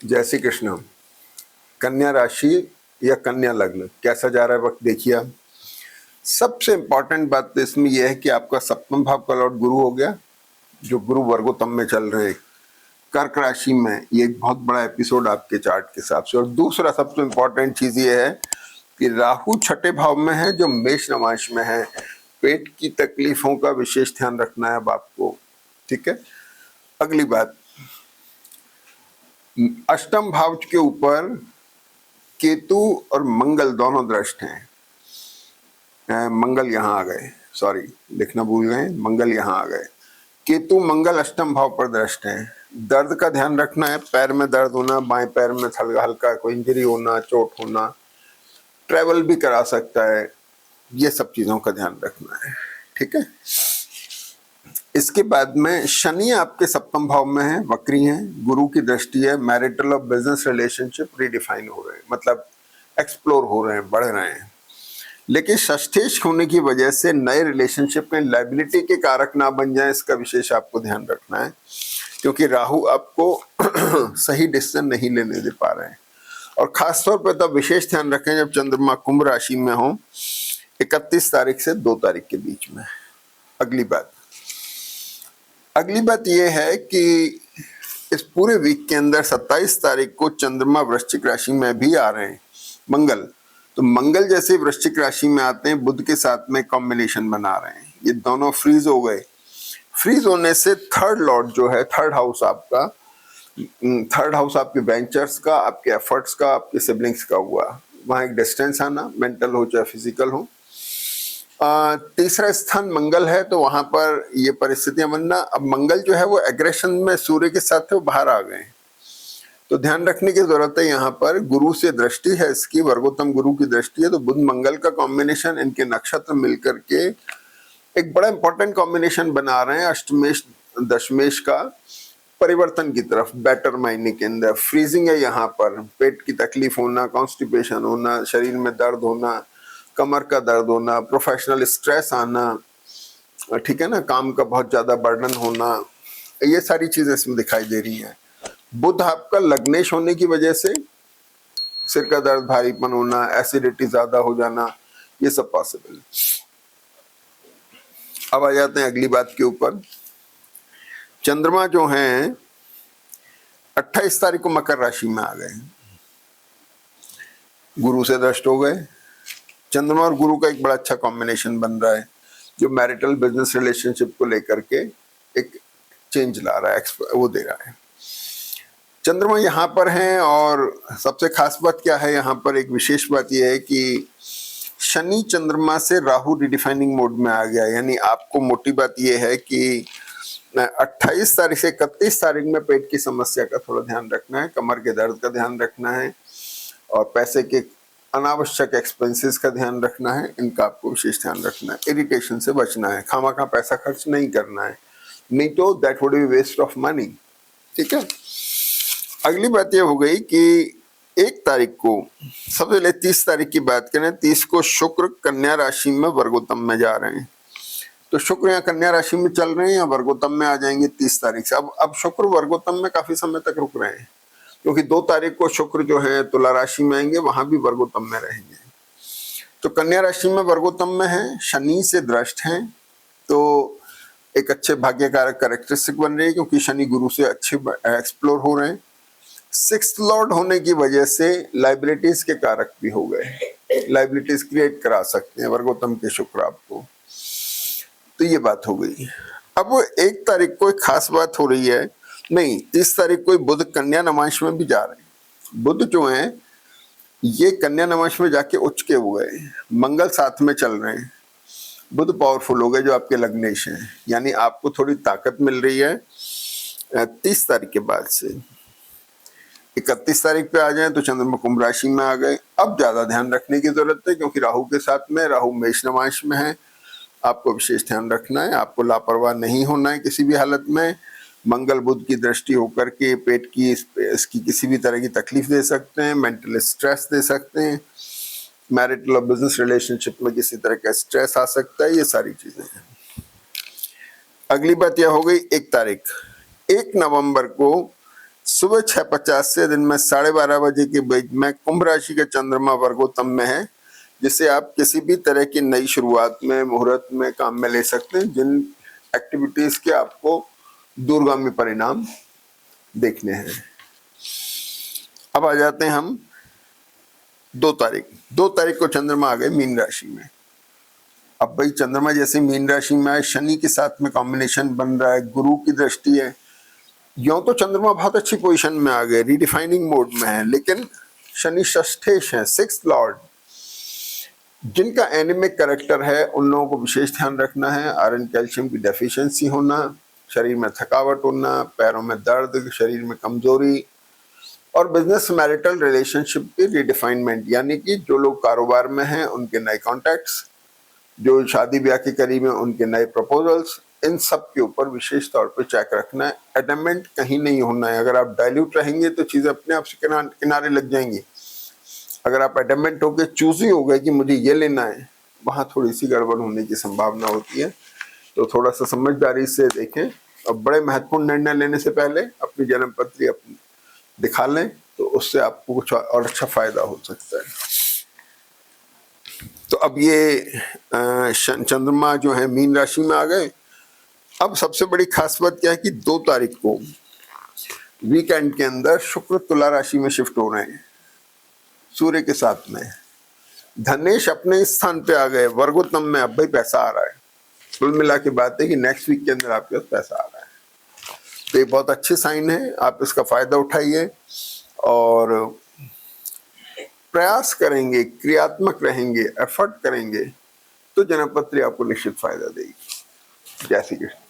जय श्री कृष्ण। कन्या राशि या कन्या लग्न कैसा जा रहा है वक्त देखिए आप। सबसे इंपॉर्टेंट बात तो इसमें यह है कि आपका सप्तम भाव का लॉर्ड गुरु हो गया, जो गुरु वर्गोत्तम में चल रहे हैं कर्क राशि में। ये एक बहुत बड़ा एपिसोड आपके चार्ट के हिसाब से। और दूसरा सबसे इंपॉर्टेंट चीज ये है कि राहु छठे भाव में है, जो मेष नवांश में है। पेट की तकलीफों का विशेष ध्यान रखना है अब आपको, ठीक है। अगली बात, अष्टम भाव के ऊपर केतु और मंगल दोनों दृष्ट हैं। मंगल यहां आ गए, सॉरी लिखना भूल गए, मंगल यहां आ गए। केतु मंगल अष्टम भाव पर दृष्ट हैं। दर्द का ध्यान रखना है, पैर में दर्द होना, बाएं पैर में हल्का हल्का कोई इंजरी होना, चोट होना, ट्रैवल भी करा सकता है, ये सब चीजों का ध्यान रखना है, ठीक है। इसके बाद में शनि आपके सप्तम भाव में है, वक्री है, गुरु की दृष्टि है। मैरिटल और बिजनेस रिलेशनशिप रीडिफाइन हो रहे हैं, मतलब एक्सप्लोर हो रहे हैं, बढ़ रहे हैं। लेकिन षष्ठेश होने की वजह से नए रिलेशनशिप में लायबिलिटी के कारक ना बन जाए, इसका विशेष आपको ध्यान रखना है, क्योंकि राहु आपको सही डिसीजन नहीं लेने दे पा रहे हैं। और खासतौर पर तब विशेष ध्यान रखें जब चंद्रमा कुंभ राशि में हो 31 तारीख से 2 तारीख के बीच में। अगली बात यह है कि इस पूरे वीक के अंदर 27 तारीख को चंद्रमा वृश्चिक राशि में भी आ रहे हैं, मंगल। तो मंगल जैसे वृश्चिक राशि में आते हैं, बुध के साथ में कॉम्बिनेशन बना रहे हैं, ये दोनों फ्रीज हो गए। फ्रीज होने से थर्ड लॉर्ड जो है, थर्ड हाउस आपके वेंचर्स का, आपके एफर्ट्स का, आपके सिबलिंग्स का हुआ। वहां एक डिस्टेंस आना, मेंटल हो चाहे फिजिकल हो। तीसरा स्थान मंगल है, तो वहां पर ये परिस्थितियां बनना। अब मंगल जो है वो एग्रेशन में सूर्य के साथ वो बाहर आ गए, तो ध्यान रखने की जरूरत है। यहाँ पर गुरु से दृष्टि है इसकी, वर्गोत्तम गुरु की दृष्टि है, तो बुध मंगल का कॉम्बिनेशन, इनके नक्षत्र मिलकर के एक बड़ा इंपॉर्टेंट कॉम्बिनेशन बना रहे हैं अष्टमेश दशमेश का परिवर्तन की तरफ, बेटर मायने के अंदर। फ्रीजिंग है यहाँ पर, पेट की तकलीफ होना, कॉन्स्टिपेशन होना, शरीर में दर्द होना, कमर का दर्द होना, प्रोफेशनल स्ट्रेस आना, ठीक है ना, काम का बहुत ज्यादा बर्डन होना, ये सारी चीजें इसमें दिखाई दे रही हैं। बुध आपका लग्नेश होने की वजह से सिर का दर्द, भारीपन होना, एसिडिटी ज्यादा हो जाना, ये सब पॉसिबल। अब आ जाते हैं अगली बात के ऊपर। चंद्रमा जो हैं 28 तारीख को मकर राशि में आ गए, गुरु से दृष्ट हो गए। चंद्रमा और गुरु का एक बड़ा अच्छा कॉम्बिनेशन बन रहा है, जो मैरिटल बिजनेस रिलेशनशिप को लेकर के एक चेंज ला रहा है, वो दे रहा है। चंद्रमा यहाँ पर हैं, और सबसे खास बात क्या है यहाँ पर, एक विशेष बात यह है कि शनि चंद्रमा से राहु रिडिफाइनिंग मोड में आ गया। यानी आपको मोटी बात यह है कि 28 तारीख से 31 तारीख में पेट की समस्या का थोड़ा ध्यान रखना है, कमर के दर्द का ध्यान रखना है, और पैसे के अनावश्यक एक्सपेंसेस का ध्यान रखना है। इनका आपको विशेष ध्यान रखना है। इरिटेशन से बचना है, खामा पैसा खर्च नहीं करना है, नहीं तो that would be waste of money, ठीक है। अगली बात यह हो गई कि 1 तारीख को, सबसे पहले 30 तारीख की बात करें, 30 को शुक्र कन्या राशि में वर्गोत्तम में जा रहे हैं। तो शुक्र यहाँ कन्या राशि में चल रहे हैं या वर्गोत्तम में आ जाएंगे 30 तारीख से। अब शुक्र वर्गोत्तम में काफी समय तक रुक रहे हैं, क्योंकि 2 तारीख को शुक्र जो है तुला राशि में आएंगे, वहां भी वर्गोत्तम में रहेंगे। तो कन्या राशि में वर्गोत्तम में है, शनि से दृष्ट हैं, तो एक अच्छे भाग्यकारक कैरेक्टरिस्टिक बन रही है, क्योंकि शनि गुरु से अच्छे एक्सप्लोर हो रहे हैं। 6th लॉर्ड होने की वजह से लाइबिलिटीज के कारक भी हो गए, लाइबिलिटीज क्रिएट करा सकते हैं वर्गोत्तम के शुक्र आपको। तो ये बात हो गई। अब 1 तारीख को एक खास बात हो रही है, नहीं 30 तारीख को बुध कन्या नवांश में भी जा रहे हैं। बुध जो है ये कन्या नवांश में जाके उच्च के हो गए, मंगल साथ में चल रहे हैं, बुध पावरफुल हो गए जो आपके लग्नेश हैं। यानी आपको थोड़ी ताकत मिल रही है 30 तारीख के बाद से। 31 तारीख पे आ जाए तो चंद्रमा कुंभ राशि में आ गए। अब ज्यादा ध्यान रखने की जरूरत है, क्योंकि राहु के साथ में, राहु मेष नवांश में है। आपको विशेष ध्यान रखना है, आपको लापरवाह नहीं होना है किसी भी हालत में। मंगल बुध की दृष्टि होकर के पेट की इसकी किसी भी तरह की तकलीफ दे सकते हैं, मेंटल स्ट्रेस दे सकते हैं, मैरिटल और बिजनेस रिलेशनशिप में किसी तरह का स्ट्रेस आ सकता है, ये सारी चीजें हैं। अगली बात यह हो गई 1 तारीख, 1 नवंबर को सुबह 6:50 से दिन में 12:30 बजे के बीच में कुंभ राशि का चंद्रमा वर्गोत्तम में है, जिसे आप किसी भी तरह की नई शुरुआत में, मुहूर्त में काम में ले सकते हैं, जिन एक्टिविटीज के आपको दूरगामी परिणाम देखने हैं। अब आ जाते हैं हम 2 तारीख को चंद्रमा आ गए मीन राशि में। अब भाई चंद्रमा जैसे मीन राशि में आए, शनि के साथ में कॉम्बिनेशन बन रहा है, गुरु की दृष्टि है। यूं तो चंद्रमा बहुत अच्छी पोजीशन में आ गए, रीडिफाइनिंग मोड में है, लेकिन शनि षष्ठेश है, 6th लॉर्ड। जिनका एनिमिक कैरेक्टर है उन लोगों को विशेष ध्यान रखना है। आयरन कैल्शियम की डेफिशिएंसी होना, शरीर में थकावट होना, पैरों में दर्द, शरीर में कमजोरी, और बिजनेस मैरिटल रिलेशनशिप की रिडिफाइनमेंट, यानी कि जो लोग कारोबार में हैं उनके नए कॉन्टैक्ट्स, जो शादी ब्याह के करीब हैं उनके नए प्रपोजल्स, इन सब के ऊपर विशेष तौर पर चेक रखना है। एडमेंट कहीं नहीं होना है। अगर आप डाइल्यूट रहेंगे तो चीजें अपने आप से किनारे लग जाएंगी। अगर आप एडमेंट होकर चूजी हो गए कि मुझे ये लेना है, वहां थोड़ी सी गड़बड़ होने की संभावना होती है। तो थोड़ा सा समझदारी से देखें, और बड़े महत्वपूर्ण निर्णय लेने से पहले अपनी जन्म पत्री अपनी दिखा लें, तो उससे आपको कुछ और अच्छा फायदा हो सकता है। तो अब ये चंद्रमा जो है मीन राशि में आ गए। अब सबसे बड़ी खास बात क्या है कि 2 तारीख को वीकेंड के अंदर शुक्र तुला राशि में शिफ्ट हो रहे हैं सूर्य के साथ में। धनेश अपने स्थान पे आ गए वर्गोत्तम में। अब भाई पैसा आ रहा है। कुल मिला के बात है कि नेक्स्ट वीक के अंदर आपके पास पैसा आ रहा है, तो ये बहुत अच्छे साइन है। आप इसका फायदा उठाइए और प्रयास करेंगे, क्रियात्मक रहेंगे, एफर्ट करेंगे, तो जन्मपत्री आपको निश्चित फायदा देगी। जय श्री कृष्ण।